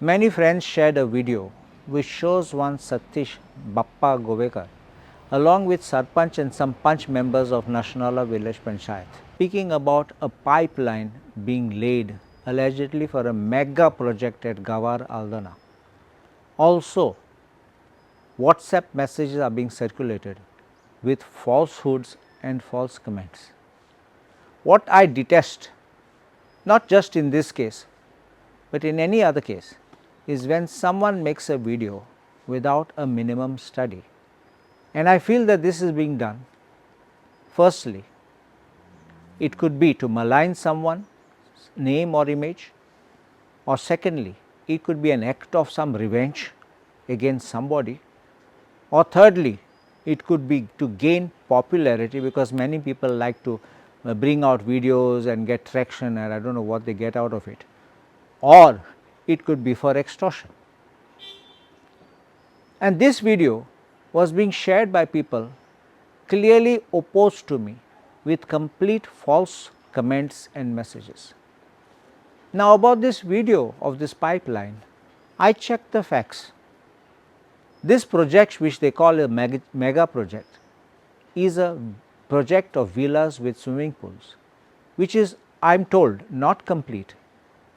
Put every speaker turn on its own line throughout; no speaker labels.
Many friends shared a video which shows one Satish Bappa Govekar along with Sarpanch and some Panch members of Nachinola village Panchayat speaking about a pipeline being laid allegedly for a mega project at Gawar, Aldona. Also, WhatsApp messages are being circulated with falsehoods and false comments. What I detest, not just in this case, but in any other case, is when someone makes a video without a minimum study. And I feel that this is being done. Firstly, it could be to malign someone's name or image, or secondly, it could be an act of some revenge against somebody, or thirdly, it could be to gain popularity because many people like to bring out videos and get traction, and I do not know what they get out of it, or it could be for extortion. And this video was being shared by people clearly opposed to me with complete false comments and messages. Now, about this video of this pipeline, I checked the facts. This project, which they call a mega project, is a project of villas with swimming pools, which is, I am told, not complete,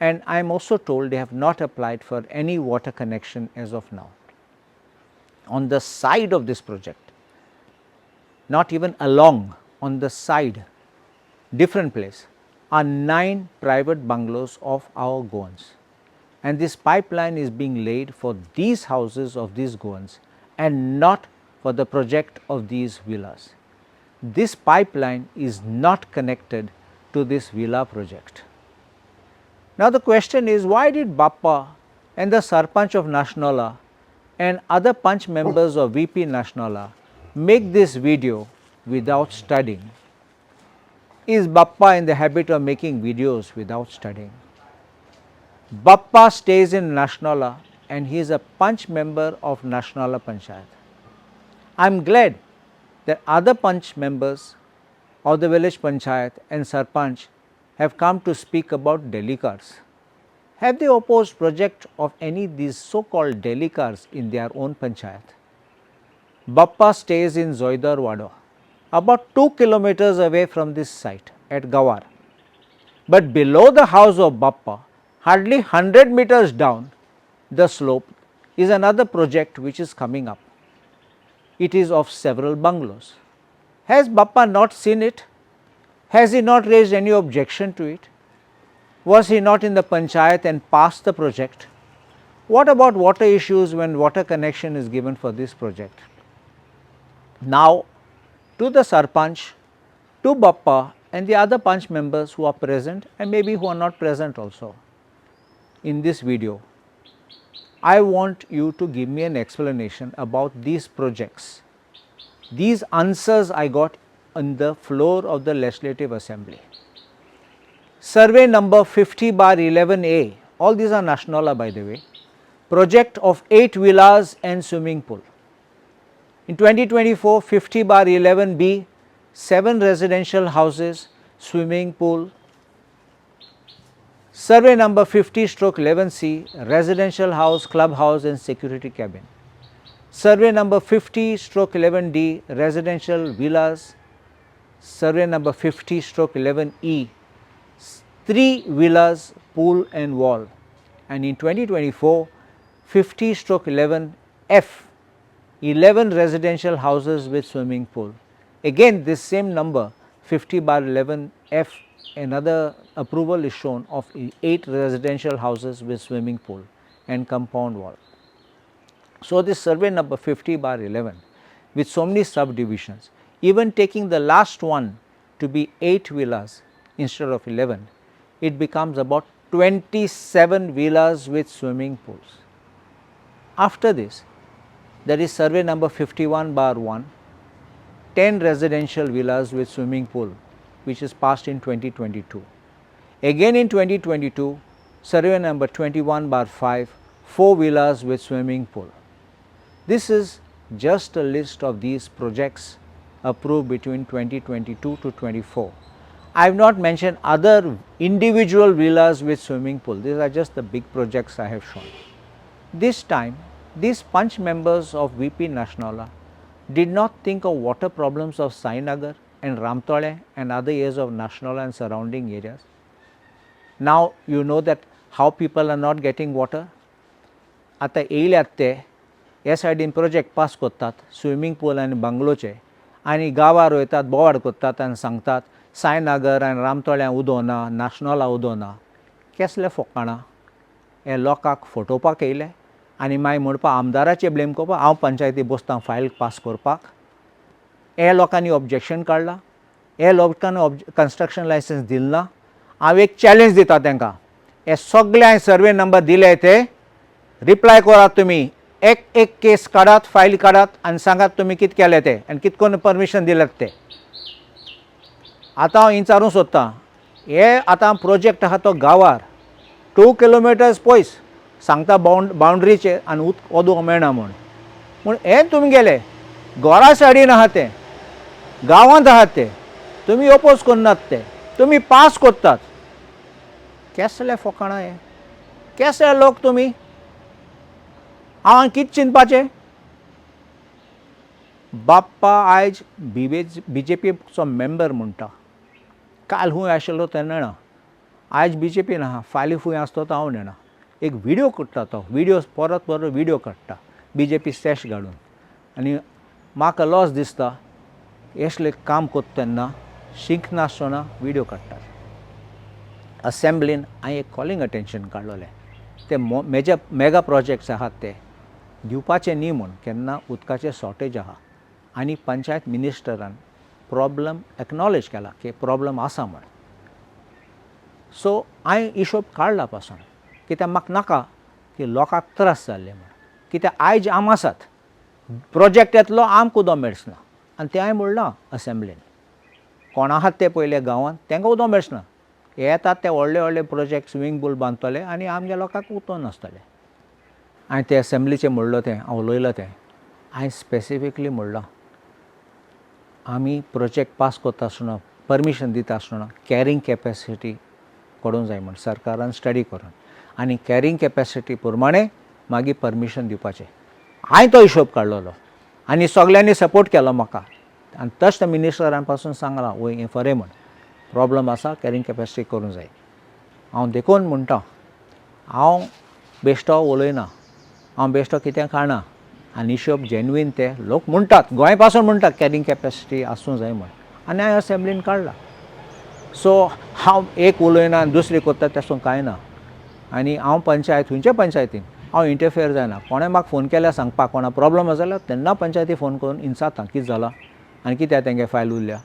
and I am also told they have not applied for any water connection as of now. On the side of this project, not even along, on the side, different place, are 9 private bungalows of our Goans, and this pipeline is being laid for these houses of these Goans and not for the project of these villas. This pipeline is not connected to this villa project. Now, the question is, why did Bappa and the Sarpanch of Nachinola and other Panch members of VP Nachinola make this video without studying? Is Bappa in the habit of making videos without studying? Bappa stays in Nachinola and he is a Panch member of Nachinola Panchayat. I am glad that other Panch members of the village Panchayat and Sarpanch have come to speak about Delhi cars. Have they opposed project of any of these so called Delhi cars in their own Panchayat? Bappa stays in Zoidar Wado, about 2 kilometers away from this site at Gawar. But below the house of Bappa, hardly 100 meters down the slope, is another project which is coming up. It is of several bungalows. Has Bappa not seen it? Has he not raised any objection to it? Was he not in the Panchayat and passed the project? What about water issues when water connection is given for this project? Now, to the Sarpanch, to Bappa and the other Panch members who are present and maybe who are not present also in this video, I want you to give me an explanation about these projects. These answers I got on the floor of the Legislative Assembly. Survey number 50/11A, all these are Nachinola by the way, project of 8 villas and swimming pool. In 2024, 50/11B, 7 residential houses, swimming pool. Survey number 50/11C, residential house, clubhouse and security cabin. Survey number 50/11D, residential villas. Survey number 50/11E, 3 villas, pool and wall. And in 2024, 50/11F, 11 residential houses with swimming pool. Again this same number 50/11F, another approval is shown of 8 residential houses with swimming pool and compound wall. So, this survey number 50/11 with so many subdivisions, even taking the last one to be 8 villas instead of 11, it becomes about 27 villas with swimming pools. After this, there is survey number 51/1, 10 residential villas with swimming pool, which is passed in 2022. Again in 2022, survey number 21/5, 4 villas with swimming pool. This is just a list of these projects approved between 2022 to 24. I have not mentioned other individual villas with swimming pool. These are just the big projects I have shown. This time, these Panch members of VP Nachinola did not think of water problems of Sai Nagar and Ramtollem and other areas of Nachinola and surrounding areas. Now you know that how people are not getting water. आता येयल्यात ते ह्या सायडीन project pass करतात swimming pool आनी बंगलोचे आनी गांवार वयतात बोवाड करतात आनी सांगतात साई नगर आनी रामतोळ्या उदो ना नाशनोला उदो ना कसले फोकाणां हे लोकांक फटोवपाक येयले आनी मागीर म्हणपा आमदाराचे ब्लेम करपा हांव पंचायती बसतां फायल पास करपाक हे लोकांनी ऑब्जेक्शन काडलां हे लोकांनी कन्स्ट्रक्शन लायसन्स दिलें ना हांव एक चॅलेंज दिता तांकां हे सगळे हांवें सर्वे नंबर दिले ते रिप्लाय करात तुमी एक एक केस काडात फायल काडात आनी सांगात तुमी कितें केलें तें आनी कितें करून परमिशन दिलें तें आतां हांव विचारूंक सोदतां हे आतां प्रोजेक्ट आहा तो गांवार 2 किलोमिटर्स पयस सांगता बाउंड्रीचेर आनी उदक मेळना म्हूण हे तुमी गेले घरा सायडीन आहा तें गांवांत आहात ते तुमी ओपोज करनात ते तुमी पास करतात केसले फोकाणां हे केसले लोक तुमी हांव कितें चिंतपाचें बाप्पा आयज BJPचो मेंबर म्हणटा काल खूंय आशिल्लो तें नेणा आयज BJPन आहा फाल्यां खूंय आसतो तो हांव नेणा एक व्हिडियो करता तो व्हिडियो परत परत व्हिडियो काडटा BJP सॅश घालून आनी म्हाका लॉस दिसता असलें काम करता तेन्ना शिंक नासतना व्हिडियो काडटात असेंब्लीन हांवें एक कॉलिंग अटेंशन काडलोलें ते मेगा प्रोजेक्ट्स आहात ते दिवपाचे न्ही म्हूण केन्ना उदकाचें शॉर्टेज आहा आनी पंचायत मिनिस्टरान प्रॉब्लम एक्नॉलेज केला की प्रॉब्लम आसा म्हण सो हांवें हिशोब काडला पासून कित्याक म्हाका नाका की लोकांक त्रास जाल्ले म्हण कित्याक आयज आम आसात प्रोजेक्ट येतलो आमकां उदक मेळचना आनी तें हांवें म्हणलां असेंब्लीन कोण आहात ते पयले गांवांत तांकां उदक मेळचना हे येतात ते व्हडले व्हडले प्रोजेक्ट स्विमींग पूल बांदतले आनी आमच्या लोकांक उदक नासतलें हांवें ते असेंब्लीचें म्हणलो तें हांव उलयलो तें हांवें स्पेसिफिकली म्हणलां आमी प्रोजेक्ट पास करता आसतना परमिशन दिता आसतना कॅरींग कॅपेसिटी करूंक जाय म्हण सरकारान स्टडी करून आनी कॅरींग कॅपेसिटी प्रमाणे मागीर परमिशन दिवपाचें हांवें तो हिशोब काडलोलो आनी सगळ्यांनी सपोर्ट केलो म्हाका आनी तशें त्या मिनिस्टरान पासून सांगलां वय हें खरें म्हण प्रॉब्लम आसा कॅरींग कॅपेसिटी करूंक जाय हांव देखून म्हणटा हांव बेश्टो उलयना हांव बेश्टो कितें काडना आनी हिशोब जेन्युइन ते लोक म्हणटात गोंय पासून म्हणटात कॅरींग कॅपेसिटी आसूंक जाय म्हण आनी हांवें असेंब्लीन काडला सो हांव एक उलयना आनी दुसरें करता तशें कांय ना आनी हांव पंचायत खंयचे पंचायतीन हांव इंटरफियर जायना कोणें म्हाका फोन केल्यार सांगपाक कोणा प्रॉब्लम आसा जाल्यार तेन्ना पंचायती फोन करून इन्सातां कितें जालां आनी कित्याक तेंगे फायल उरल्या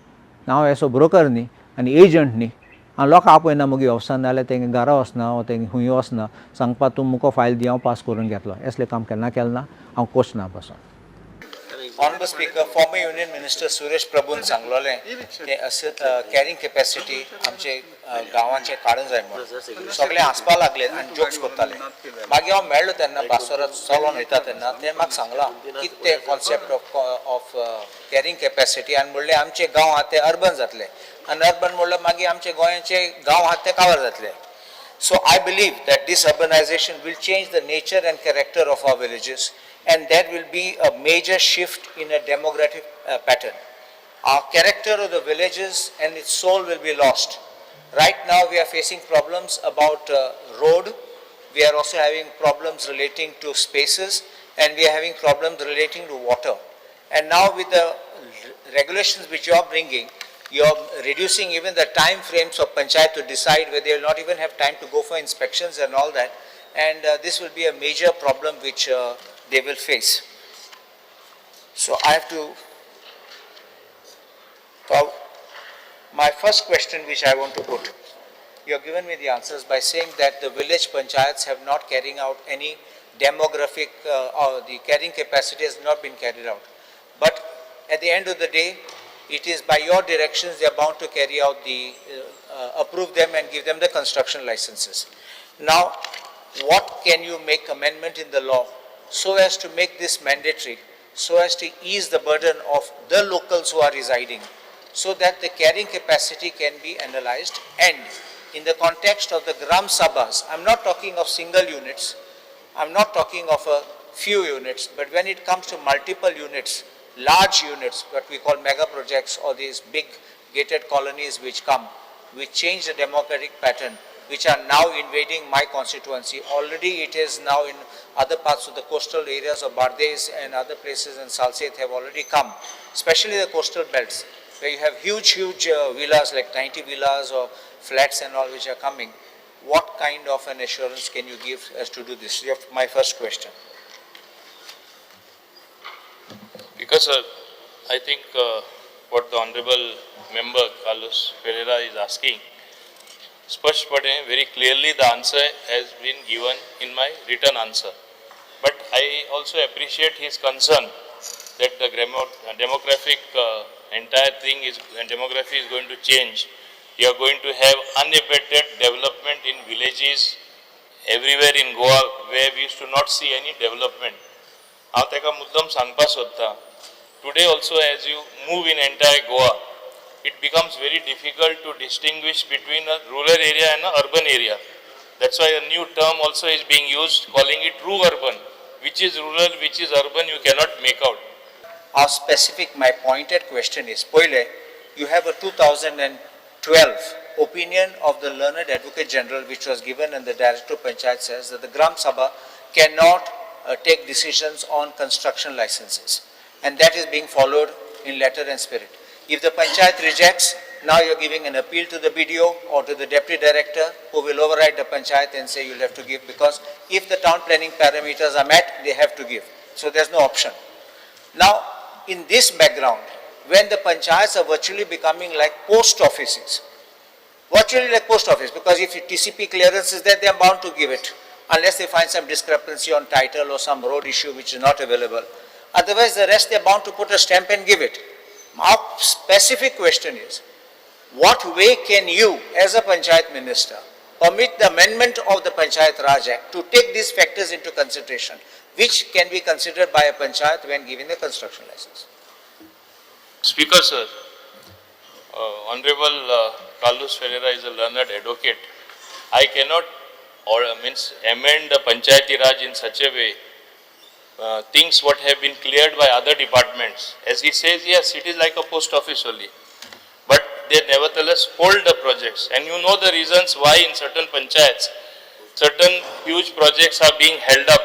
हांव एसो ब्रोकर न्ही आनी एजंट न्ही हांव लोकां आपयना मुगे ऑफिसान नाल्यार तेंगे घरा वचना वा तेंगे खंय वचना सांगपाक तूं मुको फायल दी हांव पास करून घेतलो असलें काम केन्ना केलें ना हांव कोचना पासून
Honorable Speaker, former Union Minister Suresh Prabhun सांगलोलें की कॅरींग कॅपेसिटी आमचे गांवांचे काडूंक जाय म्हणून सगळे हांसपा लागले आनी जोक्स करताले मागीर हांव मेळ्ळो तेन्ना बासोरात चलोन वयता तेन्ना तें म्हाका सांगलां कितें तें कॉन्सेप्ट ऑफ कॅरींग कॅपेसिटी आनी म्हणलें आमचे गांव आहा ते अर्बन जातले आनी अर्बन म्हणल्यार मागीर आमचे गोंयाचे गांव आहात ते कावर जातले So I believe that this urbanization will change the nature and character of our villages and that will be a major shift in a demographic pattern. Our character of the villages and its soul will be lost. Right now we are facing problems about road, we are also having problems relating to spaces and we are having problems relating to water. And now with the regulations which you are bringing, you are reducing even the time frames of Panchayat to decide whether they will not even have time to go for inspections and all that. And this will be a major problem which they will face. So I have to, my first question which I want to put, you have given me the answers by saying that the village Panchayats have not carrying out any demographic, or the carrying capacity has not been carried out. But at the end of the day, it is by your directions they are bound to carry out the, approve them and give them the construction licenses. Now, what can you make amendment in the law so as to make this mandatory, so as to ease the burden of the locals who are residing, so that the carrying capacity can be analyzed and in the context of the Gram Sabhas, I am not talking of single units, I'm not talking of a few units, but when it comes to multiple units, large units, what we call mega projects, or these big gated colonies which come, which change the democratic pattern, which are now invading my constituency. Already it is now in other parts of the coastal areas of Bardez and other places in Salsette have already come, especially the coastal belts, where you have huge villas like 90 villas or flats and all which are coming. What kind of an assurance can you give as to do this? My first question.
Because I think what the Honorable Member Carlos Pereira is asking, Spashpade, very clearly the answer has been given in my written answer. But I also appreciate his concern that the demographic entire thing is, demography is going to change. You are going to have unabated development in villages everywhere in Goa where we used to not see any development. हांव तेका मुद्दम सांगपा सोदता. Today also as you move in entire Goa, it becomes very difficult to distinguish between a rural area and an urban area. That's why a new term also is being used, calling it true urban. Which is rural, which is urban, you cannot make out.
Our specific, my pointed question is, Poile, you have a 2012 opinion of the learned Advocate General which was given, and the Director of Panchayat says that the Gram Sabha cannot take decisions on construction licenses, and that is being followed in letter and spirit. If the Panchayat rejects, now you are giving an appeal to the BDO or to the Deputy Director, who will override the Panchayat and say you will have to give, because if the town planning parameters are met, they have to give. So there is no option. Now, in this background, when the Panchayats are virtually becoming like post offices, virtually like post office, because if TCP clearance is there, they are bound to give it, unless they find some discrepancy on title or some road issue which is not available. Otherwise, the rest they are bound to put a stamp and give it. Our specific question is, what way can you, as a Panchayat Minister, permit the amendment of the Panchayat Raj Act to take these factors into consideration, which can be considered by a Panchayat when giving the construction license?
Speaker, sir, Honorable Carlos Ferreira is a learned advocate. I cannot amend the Panchayati Raj in such a way, things what have been cleared by other departments. As he says, yes, it is like a post office only. But they nevertheless hold the projects. And you know the reasons why in certain Panchayats, certain huge projects are being held up.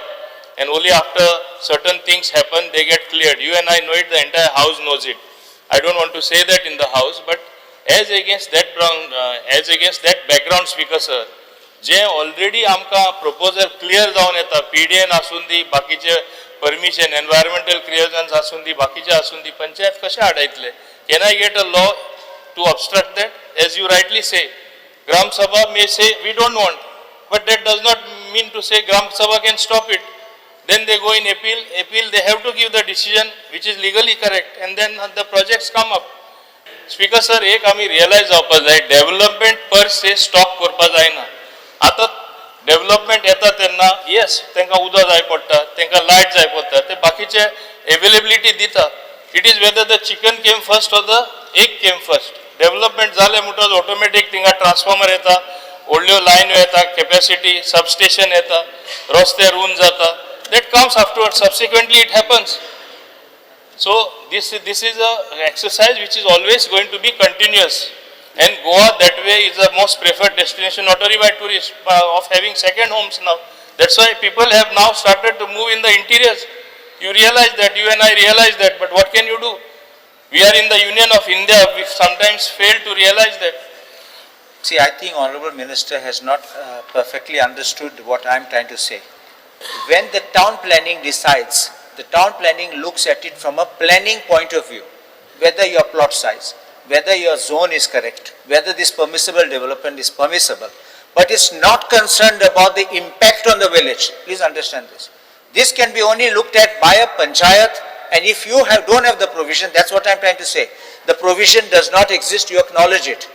And only after certain things happen, they get cleared. You and I know it, the entire house knows it. I don't want to say that in the house, but as against that background, Speaker sir, J already आमकां proposal clear जावन येता, PDN आसून दी, बाकीचे permission, environmental clearance आसून दी, बाकीचे आसून दी, पंचायत कशे हाडयतले? Can I get a law to obstruct that? As you rightly say, Gram Sabha may say we don't want, but that does not mean to say Gram Sabha can stop it. Then they go in appeal they have to give the decision which is legally correct, and then the projects come up. Speaker sir, एक आमी realize जावपा जाय, development per se stop करपा जायना. आता development येता तेन्ना yes तांकां उदक जाय पडटा, तांकां लायट जाय पडटा, ते बाकीचे अवेलेबिलिटी दिता. It is whether the chicken came first or the egg came first. Development जाले म्हणटच ऑटोमॅटीक थिंगा ट्रान्सफॉर्मर येता, व्हडल्यो लायन्यो येता, कॅपॅसिटी सबस्टेशन येता, रस्ते रूंद जाता. That comes afterwards, subsequently it happens. So this is a exercise which is always going to be continuous. And Goa that way is the most preferred destination, not only by tourists, of having second homes now. That's why people have now started to move in the interiors. You realize that, you and I realize that, but what can you do? We are in the Union of India, we sometimes fail to realize that.
See, I think Honorable Minister has not perfectly understood what I am trying to say. When the town planning decides, the town planning looks at it from a planning point of view, whether your plot size, whether your zone is correct, whether this permissible development is permissible, but it's not concerned about the impact on the village. Please understand this. This can be only looked at by a Panchayat, and if you don't have the provision, that's what I'm trying to say. The provision does not exist, you acknowledge it.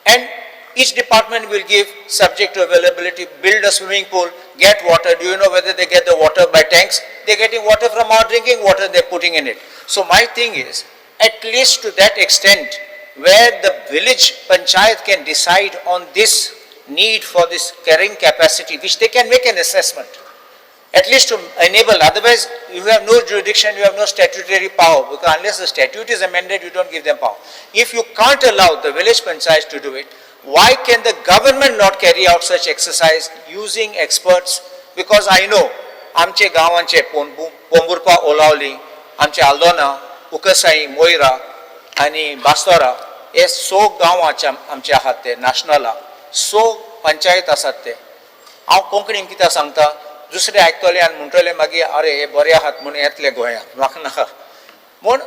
And each department will give, subject to availability, build a swimming pool, get water. Do you know whether they get the water by tanks? They're getting water from our drinking water they're putting in it. So my thing is, at least to that extent, where the village Panchayat can decide on this need for this carrying capacity, which they can make an assessment. At least to enable, otherwise you have no jurisdiction, you have no statutory power, because unless the statute is amended, you don't give them power. If you can't allow the village panchayats to do it, why can the government not carry out such exercise using experts? Because I know, आमचे गावांचे पोंबुरपा ओलावली, आमचे Aldona, Ukasai, Moira, आणि बास्तोरा हे 100 गांव आमचे आहात ते Nachinola, 100 panchayat आसात ते. हांव कोंकणीन कित्याक सांगता, दुसरे आयकतले आनी म्हणटले मागीर अरे हे बरे आहात म्हणून येतले गोंयांत, म्हाका नाका. म्हूण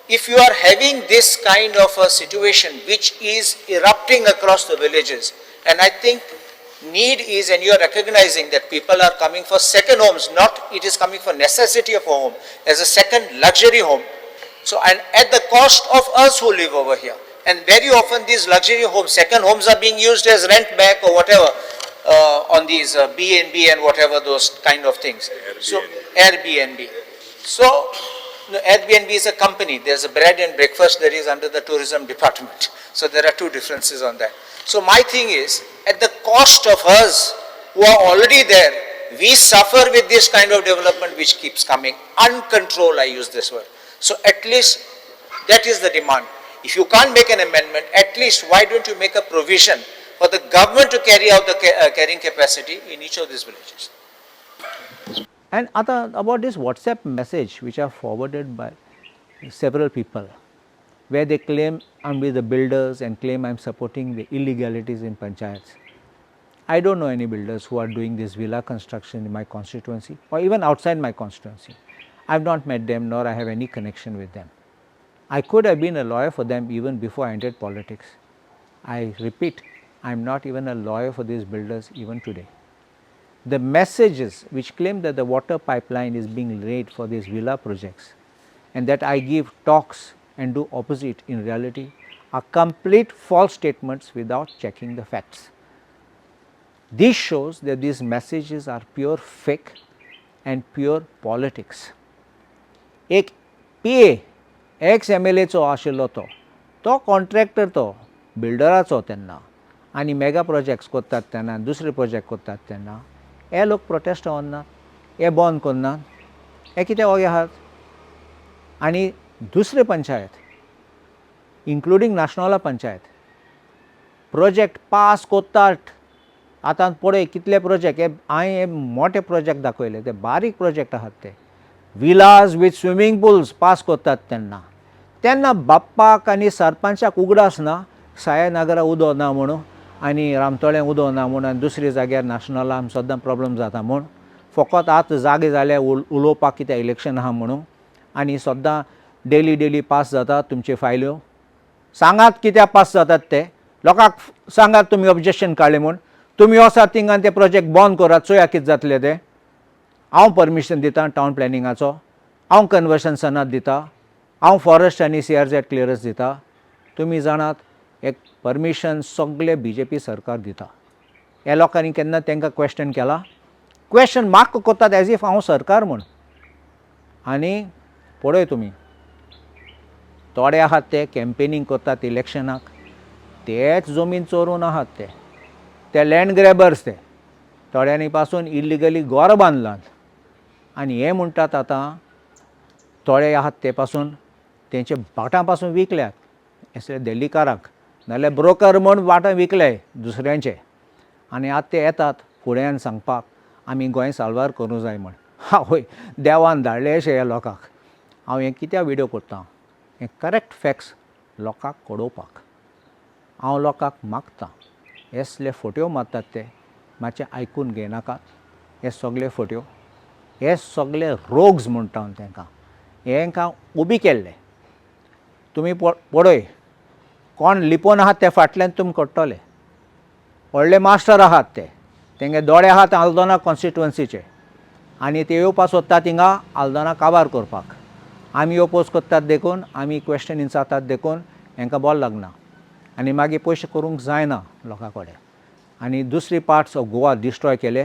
if you are having this kind of a situation which is erupting across the villages, and I think need is, and you are recognizing that people are coming for second homes, not it is coming for necessity of a home, as a second luxury home. So, and at the cost of us who live over here, and very often these luxury homes, second homes are being used as rent back or whatever, on these B&B and whatever those kind of things. Airbnb. So, Airbnb. So, no, Airbnb is a company. There's a bread and breakfast that is under the tourism department. So, there are two differences on that. So, my thing is, at the cost of us who are already there, we suffer with this kind of development which keeps coming. Uncontrolled, I use this word. So, at least that is the demand. If you can't make an amendment, at least why don't you make a provision for the government to carry out the carrying capacity in each of these villages?
And about this WhatsApp message which are forwarded by several people, where they claim I'm with the builders and claim I'm supporting the illegalities in panchayats. I don't know any builders who are doing this villa construction in my constituency or even outside my constituency. I have not met them, nor I have any connection with them. I could have been a lawyer for them even before I entered politics. I repeat, I am not even a lawyer for these builders even today. The messages which claim that the water pipeline is being laid for these villa projects and that I give talks and do opposite in reality are complete false statements without checking the facts. This shows that these messages are pure fake and pure politics. एक PA x MLAचो आशिल्लो तो contractor तो बिल्डराचो तेन्ना आनी mega projects करतात तेन्ना दुसरे project करतात तेन्ना हे लोक प्रोटेस्ट होनात, हे बंद करनात, हे कित्याक वगे आहात. आनी दुसरे panchayat including Nachinola panchayat project pass करतात. आतां पळय कितले प्रोजेक्ट, हांवें हे मोठे प्रोजेक्ट दाखयले, ते बारीक प्रोजेक्ट आहात ते विलाज विथ स्विमींग पूल्स पास करतात तेन्ना बाप्पाक आनी सरपंचाक उगडास ना साय नागरा उदो ना म्हणून आनी रामतोळ्या उदो ना म्हणून आनी दुसरे जाग्यार Nachinola सद्दां प्रॉब्लम जाता म्हूण फकत आतां जागे जाले उलोवपाक कितें इलेक्शन आहा म्हणून आनी सद्दां डेली पास जातात तुमचे फायल्यो. सांगात कित्याक पास जातात ते लोकांक सांगात तुमी ऑब्जेक्शन काडलें म्हूण. तुमी वसात थिंगां ते प्रोजेक्ट बंद करात, चोया कितें जातलें तें. हांव परमिशन दितां टावन प्लॅनिंगाचो, हांव कन्वर्शन सनद दितां, हांव फॉरेस्ट आनी CRZ क्लियरन्स दितां. तुमी जाणात एक परमिशन सगळे BJP सरकार दिता. ह्या लोकांनी केन्ना तांकां क्वेश्चन केलां? क्वेश्चन म्हाका कोत्तात एज इफ हांव सरकार म्हूण. आनी पळय तुमी थोडे आहात ते कॅम्पेनींग करतात इलेक्शनाक, तेच जमीन चोरून आहात ते लँड ग्रॅबर्स ते थोड्यांनी पासून इल्लिगली घोर बांदलात आनी हे म्हणटात आतां थोडे आहात ते पासून तेंचे भाटां पासून विकल्यात असले देल्लीकारांक, नाल्यार ब्रोकर म्हूण वाटां विकले दुसऱ्यांचे आनी आतां ते येतात फुड्यान सांगपाक आमी गोंय साल्वार करूं जाय म्हण. आवय देवान धाडले अशे ह्या लोकांक. हांव हें कित्याक विडियो करतां, हें करेक्ट फॅक्ट्स लोकांक कळोवपाक. हांव लोकांक मागतां असले फोटो मारतात ते मातशें आयकून घेयनाकात. हे सगळे फोटो, हे सगळे रोग्स म्हणटा हांव तांकां, हेंकां उबी केल्ले. तुमी पळय कोण लिपोवन आहात ते फाटल्यान तुमी कट्टले. व्हडले मास्टर आहात ते, तेंगे दोळे आहात Aldona कॉन्स्टिट्युएन्सीचे आनी ते येवपाक सोदतात थिंगा Aldona काबार करपाक. आमी ओपोज करतात देखून, आमी क्वेश्चन विचारतात देखून हेंकां बॉल लागना आनी मागीर पयशे करूंक जायना लोकां कडेन. आनी दुसरी पार्ट्स ऑफ गोवा डिस्ट्रॉय केले.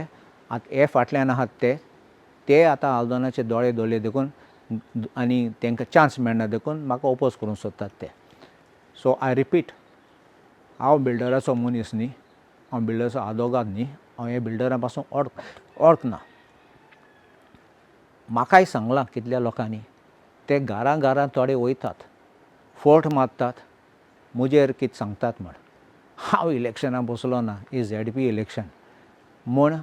आतां हे फाटल्यान आहात ते आतां Aldonaचे दोळे दवरले देखून आनी तांकां चान्स मेळना देखून म्हाका ओपोज करूंक सोदतात ते. सो आय रिपीट, हांव बिल्डराचो मनीस न्ही, हांव बिल्डराचो आदवोगाद न्ही, हांव हे बिल्डरां पासून ओडखना. म्हाकाय सांगलां कितल्या लोकांनी ते घरां घरां थोडे वयतात फोट मारतात मुजेर कितें सांगतात म्हण हांव इलेक्शनाक बसलो ना ही ZP इलेक्शन म्हूण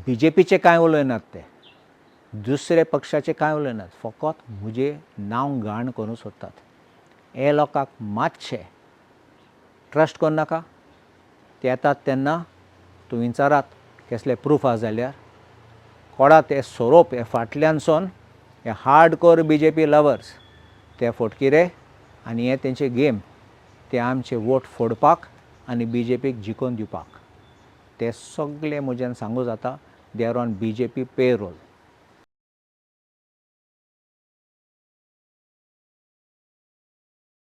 BJPचे कांय उलयनात ते दुसरे पक्षाचे कांय उलयनात फकत म्हजें नांव घाण करूं सोदतात हे लोकांक मातशें ट्रस्ट करनाका ते येतात तेन्ना तूं विचारात कसले प्रूफ आसा जाल्यार कोडा ते सोरोप हे फाटल्यानसून हे हार्ड कोर BJP लवर्स ते फोटकिरे आनी हे तेंचे गेम ते आमचे वोट फोडपाक आनी BJPक जिखोवन दिवपाक ते सगळे म्हज्यान सांगूं जाता they are on BJP payroll